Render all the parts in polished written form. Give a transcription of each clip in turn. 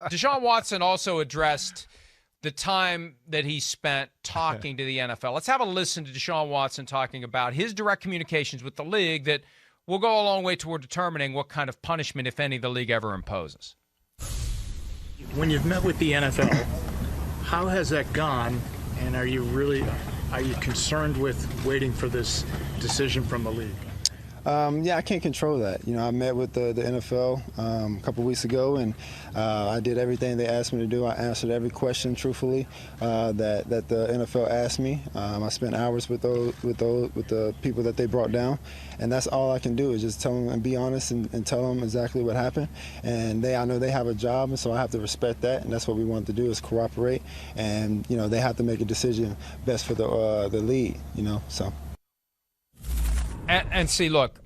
Deshaun Watson also addressed the time that he spent talking to the NFL. Let's have a listen to Deshaun Watson talking about his direct communications with the league that will go a long way toward determining what kind of punishment, if any, the league ever imposes. When you've met with the NFL, how has that gone? And are you concerned with waiting for this decision from the league? Yeah, I can't control that. I met with the NFL a couple weeks ago, and I did everything they asked me to do. I answered every question truthfully that the NFL asked me. I spent hours with the people that they brought down, and that's all I can do is just tell them and be honest and tell them exactly what happened. And I know they have a job, and so I have to respect that, and that's what we want to do is cooperate. And they have to make a decision best for the league. So. And see, look,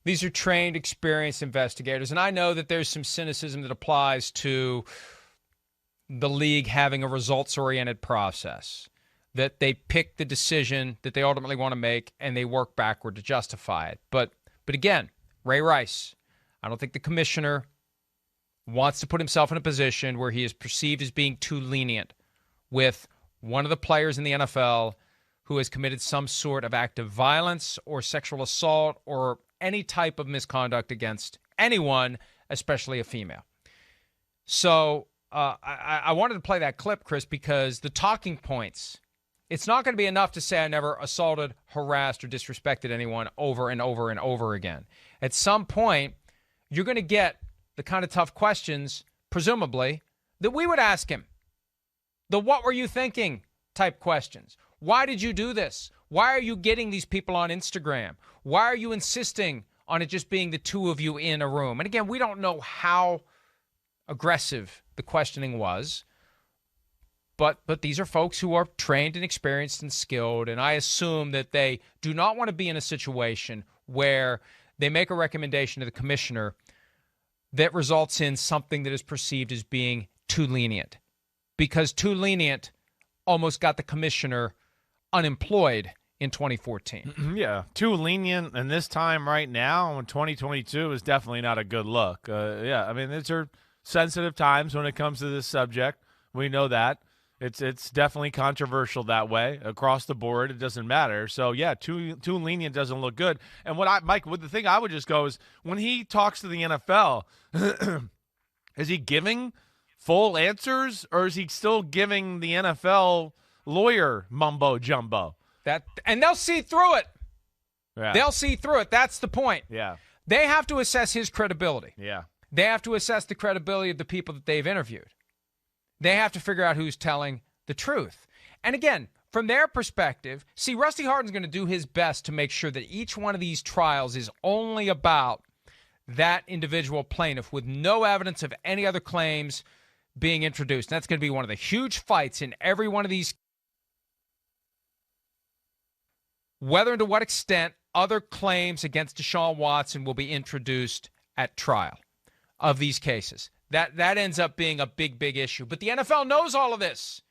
these are trained, experienced investigators, and I know that there's some cynicism that applies to the league having a results-oriented process, that they pick the decision that they ultimately want to make and they work backward to justify it. But again, Ray Rice, I don't think the commissioner wants to put himself in a position where he is perceived as being too lenient with one of the players in the NFL who has committed some sort of act of violence or sexual assault or any type of misconduct against anyone, especially a female. So I wanted to play that clip, Chris, because the talking points, it's not going to be enough to say I never assaulted, harassed, or disrespected anyone over and over and over again. At some point, you're going to get the kind of tough questions, presumably, that we would ask him. The what were you thinking type questions. Why did you do this? Why are you getting these people on Instagram? Why are you insisting on it just being the two of you in a room? And again, we don't know how aggressive the questioning was, but these are folks who are trained and experienced and skilled, and I assume that they do not want to be in a situation where they make a recommendation to the commissioner that results in something that is perceived as being too lenient, because too lenient almost got the commissioner unemployed in 2014. Yeah, too lenient, and this time right now in 2022 is definitely not a good look. Yeah, I mean, these are sensitive times when it comes to this subject. We know that. It's definitely controversial that way across the board. It doesn't matter. So yeah, too lenient doesn't look good. And the thing I would just go is when he talks to the NFL, is he giving full answers, or is he still giving the NFL lawyer mumbo jumbo? And they'll see through it. Yeah. They'll see through it. That's the point. Yeah. They have to assess his credibility. Yeah. They have to assess the credibility of the people that they've interviewed. They have to figure out who's telling the truth. And again, from their perspective, see, Rusty Hardin's going to do his best to make sure that each one of these trials is only about that individual plaintiff with no evidence of any other claims being introduced. And that's going to be one of the huge fights in every one of these. Whether and to what extent other claims against Deshaun Watson will be introduced at trial of these cases. That ends up being a big, big issue. But the NFL knows all of this.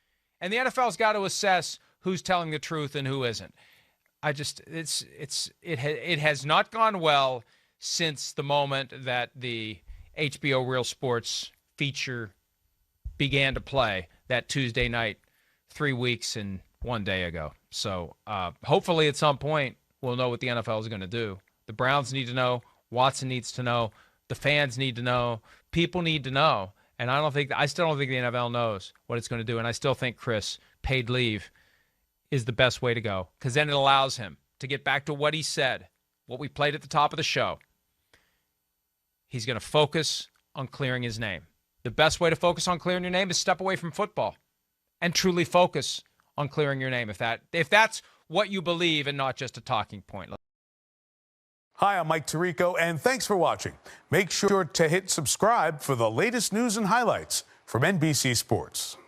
And the NFL's got to assess who's telling the truth and who isn't. It has not gone well since the moment that the HBO Real Sports feature began to play that Tuesday night 3 weeks and 1 day ago. So hopefully at some point we'll know what the NFL is going to do. The Browns need to know. Watson needs to know. The fans need to know. People need to know. And I still don't think the NFL knows what it's going to do. And I still think, Chris, paid leave is the best way to go, because then it allows him to get back to what he said, what we played at the top of the show. He's going to focus on clearing his name. The best way to focus on clearing your name is step away from football and truly focus on clearing your name, if that's what you believe and not just a talking point. Hi, I'm Mike Tirico, and thanks for watching. Make sure to hit subscribe for the latest news and highlights from NBC Sports.